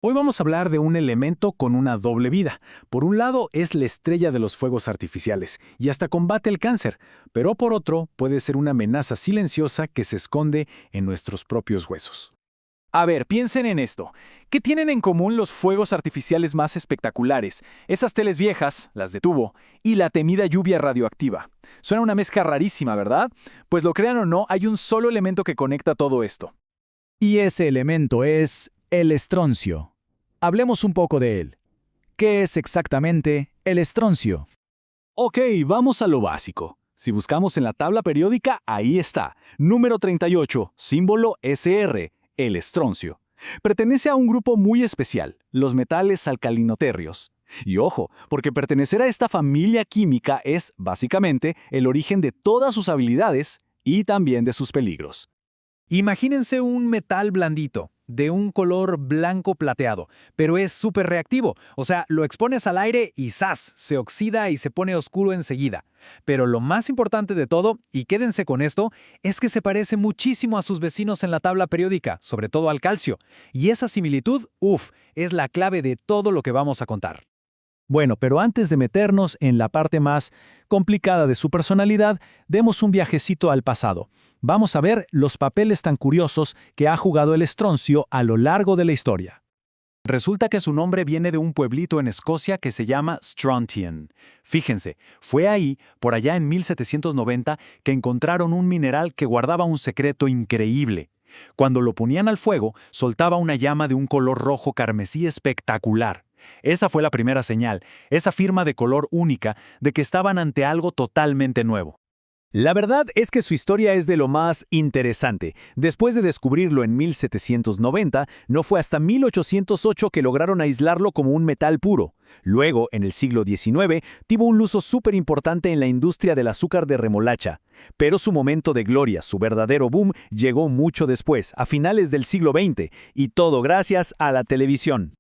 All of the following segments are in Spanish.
Hoy vamos a hablar de un elemento con una doble vida. Por un lado es la estrella de los fuegos artificiales y hasta combate el cáncer, pero por otro puede ser una amenaza silenciosa que se esconde en nuestros propios huesos. A ver, piensen en esto. ¿Qué tienen en común los fuegos artificiales más espectaculares? Esas teles viejas, las de tubo, y la temida lluvia radioactiva. Suena una mezcla rarísima, ¿verdad? Pues lo crean o no, hay un solo elemento que conecta todo esto. Y ese elemento es el estroncio. Hablemos un poco de él. ¿Qué es exactamente el estroncio? Ok, vamos a lo básico. Si buscamos en la tabla periódica, ahí está. Número 38, símbolo SR, el estroncio. Pertenece a un grupo muy especial, los metales alcalinoterrios. Y ojo, porque pertenecer a esta familia química es, básicamente, el origen de todas sus habilidades y también de sus peligros. Imagínense un metal blandito, de un color blanco plateado, pero es súper reactivo, o sea, lo expones al aire y ¡zas! Se oxida y se pone oscuro enseguida. Pero lo más importante de todo, y quédense con esto, es que se parece muchísimo a sus vecinos en la tabla periódica, sobre todo al calcio. Y esa similitud, es la clave de todo lo que vamos a contar. Bueno, pero antes de meternos en la parte más complicada de su personalidad, demos un viajecito al pasado. Vamos a ver los papeles tan curiosos que ha jugado el estroncio a lo largo de la historia. Resulta que su nombre viene de un pueblito en Escocia que se llama Strontian. Fíjense, fue ahí, por allá en 1790, que encontraron un mineral que guardaba un secreto increíble. Cuando lo ponían al fuego, soltaba una llama de un color rojo carmesí espectacular. Esa fue la primera señal, esa firma de color única de que estaban ante algo totalmente nuevo. La verdad es que su historia es de lo más interesante. Después de descubrirlo en 1790, no fue hasta 1808 que lograron aislarlo como un metal puro. Luego, en el siglo XIX, tuvo un uso súper importante en la industria del azúcar de remolacha. Pero su momento de gloria, su verdadero boom, llegó mucho después, a finales del siglo XX, y todo gracias a la televisión.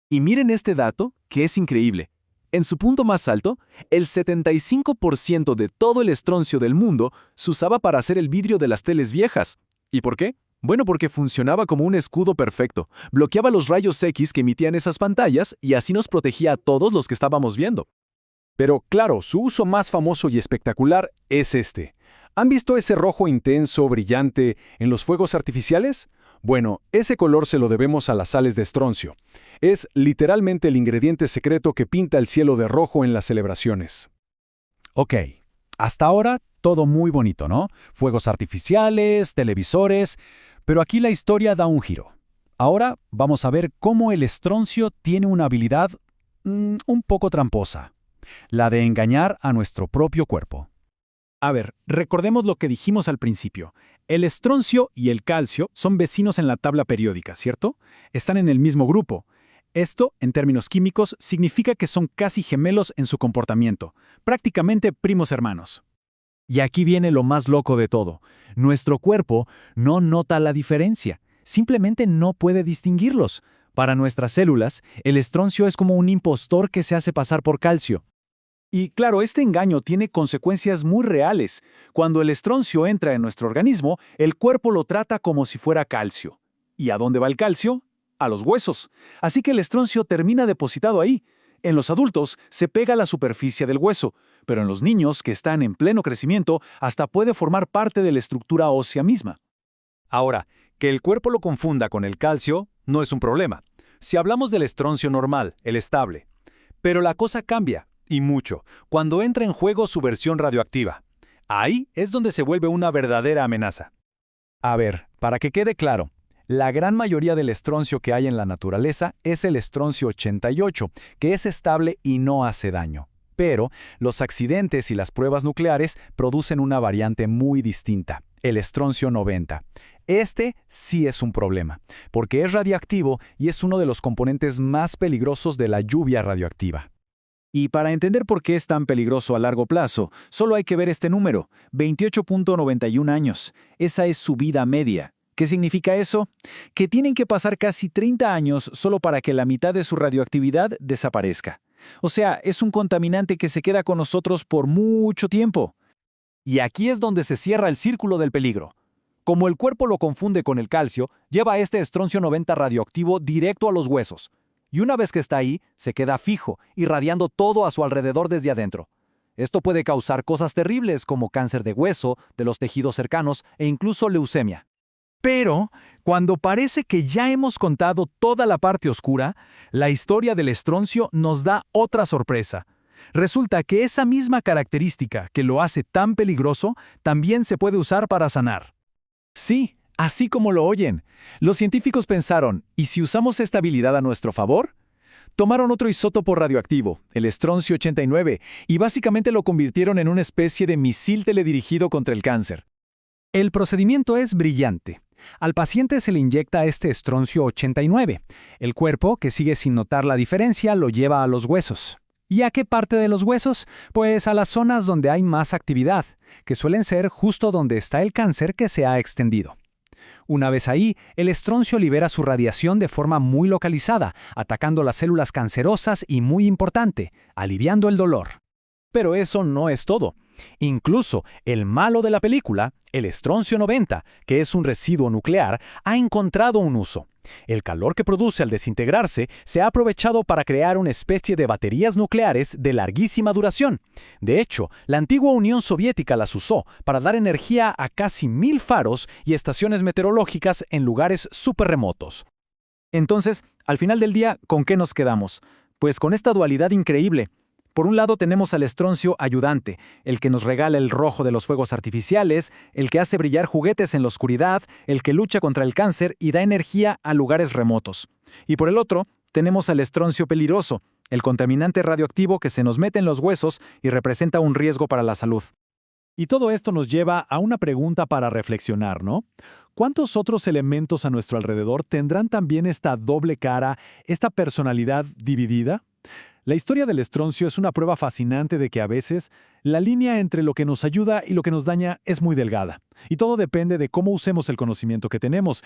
Y miren este dato, que es increíble. En su punto más alto, el 75% de todo el estroncio del mundo se usaba para hacer el vidrio de las teles viejas. ¿Y por qué? Bueno, porque funcionaba como un escudo perfecto. Bloqueaba los rayos X que emitían esas pantallas y así nos protegía a todos los que estábamos viendo. Pero claro, su uso más famoso y espectacular es este. ¿Han visto ese rojo intenso, brillante, en los fuegos artificiales? Bueno, ese color se lo debemos a las sales de estroncio. Es literalmente el ingrediente secreto que pinta el cielo de rojo en las celebraciones. Ok, hasta ahora todo muy bonito, ¿no? Fuegos artificiales, televisores, pero aquí la historia da un giro. Ahora vamos a ver cómo el estroncio tiene una habilidad un poco tramposa, la de engañar a nuestro propio cuerpo. A ver, recordemos lo que dijimos al principio. El estroncio y el calcio son vecinos en la tabla periódica, ¿cierto? Están en el mismo grupo. Esto, en términos químicos, significa que son casi gemelos en su comportamiento, prácticamente primos hermanos. Y aquí viene lo más loco de todo. Nuestro cuerpo no nota la diferencia, simplemente no puede distinguirlos. Para nuestras células, el estroncio es como un impostor que se hace pasar por calcio. Y claro, este engaño tiene consecuencias muy reales. Cuando el estroncio entra en nuestro organismo, el cuerpo lo trata como si fuera calcio. ¿Y a dónde va el calcio? A los huesos. Así que el estroncio termina depositado ahí. En los adultos se pega a la superficie del hueso, pero en los niños que están en pleno crecimiento hasta puede formar parte de la estructura ósea misma. Ahora, que el cuerpo lo confunda con el calcio no es un problema. Si hablamos del estroncio normal, el estable. Pero la cosa cambia. Y mucho, cuando entra en juego su versión radioactiva. Ahí es donde se vuelve una verdadera amenaza. A ver, para que quede claro, la gran mayoría del estroncio que hay en la naturaleza es el estroncio 88, que es estable y no hace daño. Pero los accidentes y las pruebas nucleares producen una variante muy distinta, el estroncio 90. Este sí es un problema, porque es radiactivo y es uno de los componentes más peligrosos de la lluvia radioactiva. Y para entender por qué es tan peligroso a largo plazo, solo hay que ver este número, 28.91 años. Esa es su vida media. ¿Qué significa eso? Que tienen que pasar casi 30 años solo para que la mitad de su radioactividad desaparezca. O sea, es un contaminante que se queda con nosotros por mucho tiempo. Y aquí es donde se cierra el círculo del peligro. Como el cuerpo lo confunde con el calcio, lleva este estroncio 90 radioactivo directo a los huesos. Y una vez que está ahí, se queda fijo, irradiando todo a su alrededor desde adentro. Esto puede causar cosas terribles como cáncer de hueso, de los tejidos cercanos e incluso leucemia. Pero, cuando parece que ya hemos contado toda la parte oscura, la historia del estroncio nos da otra sorpresa. Resulta que esa misma característica que lo hace tan peligroso también se puede usar para sanar. Sí, así como lo oyen. Los científicos pensaron, ¿y si usamos esta habilidad a nuestro favor? Tomaron otro isótopo radioactivo, el estroncio 89, y básicamente lo convirtieron en una especie de misil teledirigido contra el cáncer. El procedimiento es brillante. Al paciente se le inyecta este estroncio 89. El cuerpo, que sigue sin notar la diferencia, lo lleva a los huesos. ¿Y a qué parte de los huesos? Pues a las zonas donde hay más actividad, que suelen ser justo donde está el cáncer que se ha extendido. Una vez ahí, el estroncio libera su radiación de forma muy localizada, atacando las células cancerosas y, muy importante, aliviando el dolor. Pero eso no es todo. Incluso el malo de la película, el estroncio 90, que es un residuo nuclear, ha encontrado un uso. El calor que produce al desintegrarse se ha aprovechado para crear una especie de baterías nucleares de larguísima duración. De hecho, la antigua Unión Soviética las usó para dar energía a casi 1000 faros y estaciones meteorológicas en lugares súper remotos. Entonces, al final del día, ¿con qué nos quedamos? Pues con esta dualidad increíble. Por un lado tenemos al estroncio ayudante, el que nos regala el rojo de los fuegos artificiales, el que hace brillar juguetes en la oscuridad, el que lucha contra el cáncer y da energía a lugares remotos. Y por el otro, tenemos al estroncio peligroso, el contaminante radioactivo que se nos mete en los huesos y representa un riesgo para la salud. Y todo esto nos lleva a una pregunta para reflexionar, ¿no? ¿Cuántos otros elementos a nuestro alrededor tendrán también esta doble cara, esta personalidad dividida? La historia del estroncio es una prueba fascinante de que a veces la línea entre lo que nos ayuda y lo que nos daña es muy delgada. Y todo depende de cómo usemos el conocimiento que tenemos.